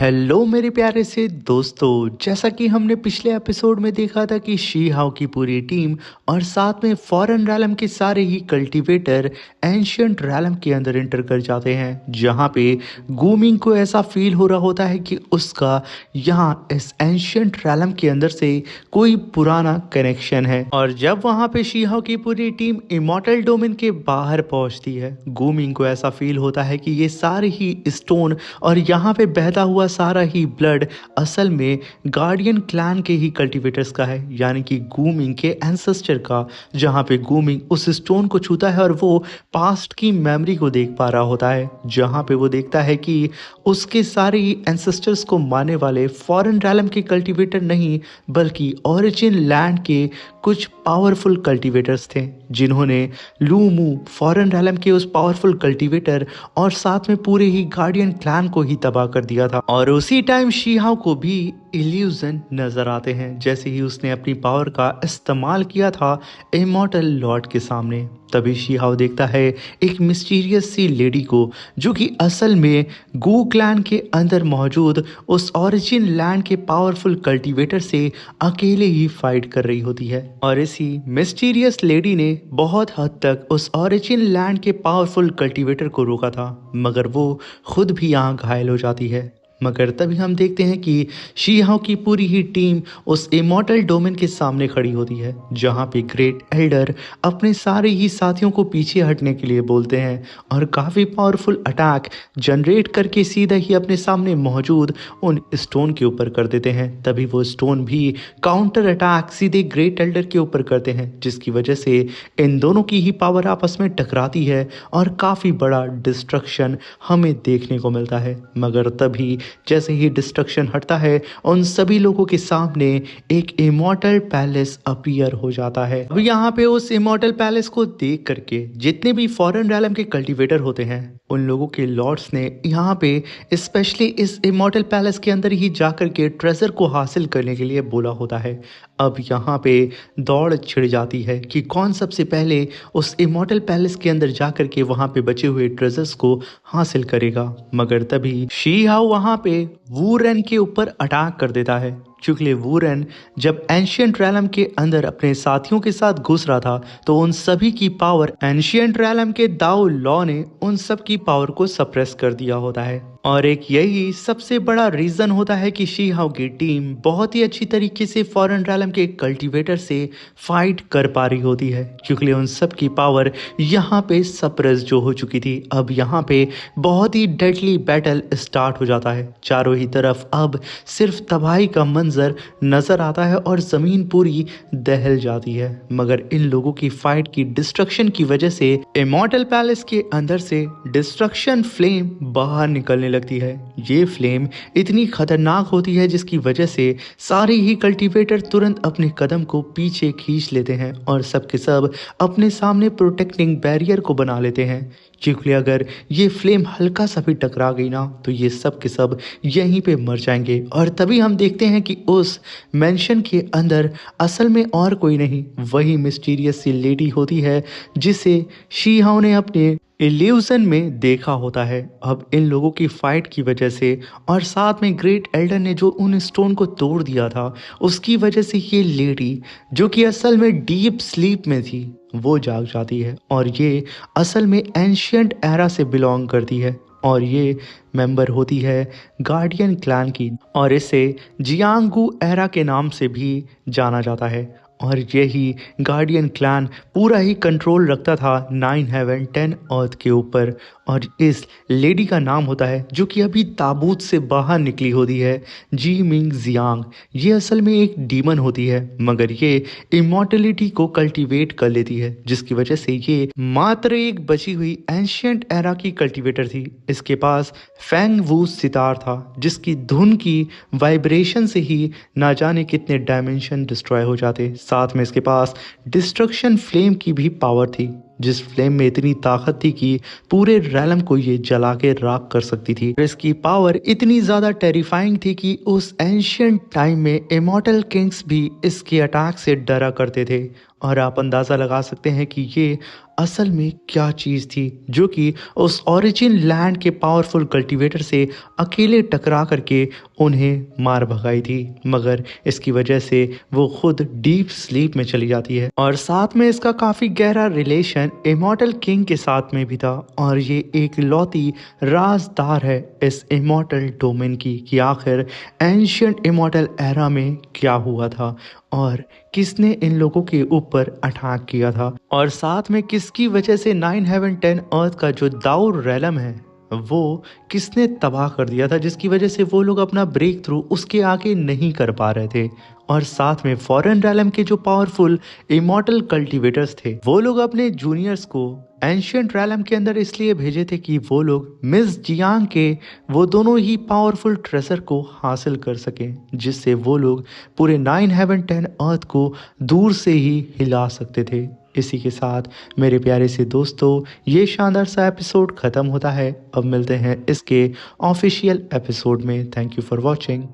Hello मेरे प्यारे से दोस्तों, जैसा कि हमने पिछले एपिसोड में देखा था कि शी हाउ की पूरी टीम और साथ में फॉरेन रैलम के सारे ही कल्टीवेटर एंशियंट रैलम के अंदर एंटर कर जाते हैं, जहां पे गूमिंग को ऐसा फील हो रहा होता है कि उसका यहाँ इस एंशियंट रैलम के अंदर से कोई पुराना कनेक्शन है। और जब वहां पे शी हाउ की पूरी टीम इमॉर्टल डोमेन के बाहर पहुंचती है, गूमिंग को ऐसा फील होता है कि ये सारे ही स्टोन और यहाँ पे बहता हुआ सारा ही ब्लड असल में गार्डियन क्लैन के ही कल्टीवेटर्स का है, यानी कि गूमिंग के एंसेस्टर का। जहाँ पे गूमिंग उस स्टोन को छूता है और वो पास्ट की मेमोरी को देख पा रहा होता है, जहाँ पे वो देखता है कि उसके सारे ही एंसेस्टर्स को मारने वाले फॉरेन रैलम के कल्टीवेटर नहीं बल्कि ओरिजिन लैंड के कुछ पावरफुल कल्टीवेटर्स थे, जिन्होंने लूमू फॉरेन रैलम के उस पावरफुल कल्टीवेटर और साथ में पूरे ही गार्डियन क्लैन को ही तबाह कर दिया था। और उसी टाइम शीहाओ को भी इल्यूजन नजर आते हैं, जैसे ही उसने अपनी पावर का इस्तेमाल किया था इमॉर्टल लॉर्ड के सामने। तभी शीहाओ देखता है एक मिस्टीरियस सी लेडी को, जो कि असल में गू क्लैन के अंदर मौजूद उस ओरिजिन लैंड के पावरफुल कल्टीवेटर से अकेले ही फाइट कर रही होती है। और इसी मिस्टीरियस लेडी ने बहुत हद तक उस ओरिजिन लैंड के पावरफुल कल्टीवेटर को रोका था, मगर वो खुद भी यहाँ घायल हो जाती है। मगर तभी हम देखते हैं कि शीहाओ की पूरी ही टीम उस इमॉर्टल डोमेन के सामने खड़ी होती है, जहां पे ग्रेट एल्डर अपने सारे ही साथियों को पीछे हटने के लिए बोलते हैं और काफ़ी पावरफुल अटैक जनरेट करके सीधा ही अपने सामने मौजूद उन स्टोन के ऊपर कर देते हैं। तभी वो स्टोन भी काउंटर अटैक सीधे ग्रेट एल्डर के ऊपर करते हैं, जिसकी वजह से इन दोनों की ही पावर आपस में टकराती है और काफ़ी बड़ा डिस्ट्रक्शन हमें देखने को मिलता है। मगर तभी जैसे ही डिस्ट्रक्शन हटता है, उन सभी लोगों के सामने एक इमॉर्टल पैलेस अपीयर हो जाता है। अब यहाँ पे उस इमॉर्टल पैलेस को देख करके जितने भी फॉरेन रैलम के कल्टीवेटर होते हैं, उन लोगों के लॉर्ड्स ने यहाँ पे स्पेशली इस इमॉर्टल पैलेस के अंदर ही जाकर के ट्रेजर को हासिल करने के लिए बोला होता है। अब यहाँ पे दौड़ छिड़ जाती है कि कौन सबसे पहले उस इमॉर्टल पैलेस के अंदर जाकर के वहाँ पे बचे हुए ट्रेजर्स को हासिल करेगा। मगर तभी शीहाओ वहाँ पे वूरेन के ऊपर अटैक कर देता है, क्योंकि वूरेन जब एंशियंट रैलम के अंदर अपने साथियों के साथ घुस रहा था तो उन सभी की पावर एंशियंट रैलम के दाओ लॉ ने उन सब की पावर को सप्रेस कर दिया होता है। और एक यही सबसे बड़ा रीजन होता है कि शीहाओ की टीम बहुत ही अच्छी तरीके से फॉरेन रैलम के कल्टीवेटर से फाइट कर पा रही होती है, क्योंकि उन सब की पावर यहाँ पे सप्रेस जो हो चुकी थी। अब यहाँ पे बहुत ही डेडली बैटल स्टार्ट हो जाता है। चारों ही तरफ अब सिर्फ तबाही का मंजर नजर आता है और जमीन पूरी दहल जाती है। मगर इन लोगों की फाइट की डिस्ट्रक्शन की वजह से इमॉर्टल पैलेस के अंदर से डिस्ट्रक्शन फ्लेम बाहर निकलने लगती है। ये फ्लेम इतनी खतरनाक होती है जिसकी वजह से सारे ही कल्टीवेटर तुरंत अपने कदम को पीछे खींच लेते हैं और सब के सब अपने सामने प्रोटेक्टिंग बैरियर को बना लेते हैं, क्योंकि अगर ये फ्लेम हल्का सा भी टकरा गई ना तो ये सब के सब यहीं पे मर जाएंगे। और तभी हम देखते हैं कि उस मेंशन के अंदर असल में और कोई नहीं, वही मिस्टीरियस सी लेडी होती है जिसे शीहाओ ने अपने इल्यूजन में देखा होता है। अब इन लोगों की फाइट की वजह से और साथ में ग्रेट एल्डर ने जो उन स्टोन को तोड़ दिया था, उसकी वजह से ये लेडी, जो कि असल में डीप स्लीप में थी, वो जाग जाती है। और ये असल में एंशियंट एरा से बिलोंग करती है और ये मेंबर होती है गार्डियन क्लैन की, और इसे जियांगू एरा के नाम से भी जाना जाता है। और यही गार्डियन क्लैन पूरा ही कंट्रोल रखता था 9 हेवन 10 अर्थ के ऊपर। और इस लेडी का नाम होता है, जो कि अभी ताबूत से बाहर निकली होती है, जी मिंग जियांग। ये असल में एक डीमन होती है, मगर ये इमॉर्टलिटी को कल्टीवेट कर लेती है, जिसकी वजह से ये मात्र एक बची हुई एंशियंट एरा की कल्टीवेटर थी। इसके पास फैंग वू सितार था, जिसकी धुन की वाइब्रेशन से ही ना जाने कितने डायमेंशन डिस्ट्रॉय हो जाते। साथ में इसके पास डिस्ट्रक्शन फ्लेम की भी पावर थी, जिस फ्लेम में इतनी ताकत थी कि पूरे रैलम को ये जला के राख कर सकती थी। इसकी पावर इतनी ज़्यादा टेरिफाइंग थी कि उस एंशियंट टाइम में इमॉर्टल किंग्स भी इसके अटैक से डरा करते थे। और आप अंदाज़ा लगा सकते हैं कि ये असल में क्या चीज़ थी जो कि उस ओरिजिन लैंड के पावरफुल कल्टीवेटर से अकेले टकरा करके उन्हें मार भगाई थी। मगर इसकी वजह से वो खुद डीप स्लीप में चली जाती है और साथ में इसका काफ़ी गहरा रिलेशन इमॉर्टल किंग के साथ में भी था। और ये एक लौती राजदार है इस इमॉर्टल डोमेन की कि आखिर एंशियंट इमॉर्टल एरा में क्या हुआ था और किसने इन लोगों के ऊपर अटैक किया था और साथ में किसकी वजह से 9 हेवन 10 अर्थ का जो दाऊर रैलम है वो किसने तबाह कर दिया था, जिसकी वजह से वो लोग अपना ब्रेक थ्रू उसके आगे नहीं कर पा रहे थे। और साथ में फॉरेन रैलम के जो पावरफुल इमॉर्टल कल्टीवेटर्स थे वो लोग अपने जूनियर्स को एंशियंट रैलम के अंदर इसलिए भेजे थे कि वो लोग मिस जियांग के वो दोनों ही पावरफुल ट्रेजर को हासिल कर सकें, जिससे वो लोग पूरे 9 हेवन 10 अर्थ को दूर से ही हिला सकते थे। इसी के साथ मेरे प्यारे से दोस्तों ये शानदार सा एपिसोड ख़त्म होता है। अब मिलते हैं इसके ऑफिशियल एपिसोड में। Thank you for watching.